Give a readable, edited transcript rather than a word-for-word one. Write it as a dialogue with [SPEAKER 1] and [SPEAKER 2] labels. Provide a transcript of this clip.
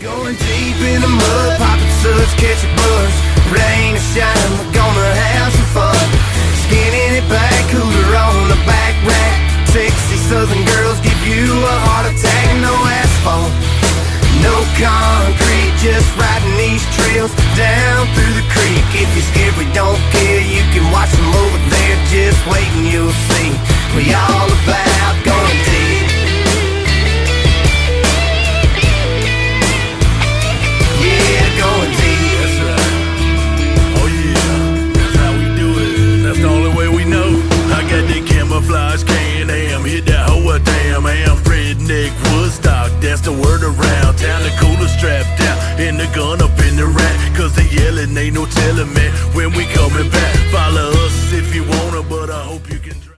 [SPEAKER 1] Going deep in the mud, popping suds, catch a buzz. Rain or shine, we're gonna have some fun. Skinning it back, cooler on the back rack. Sexy southern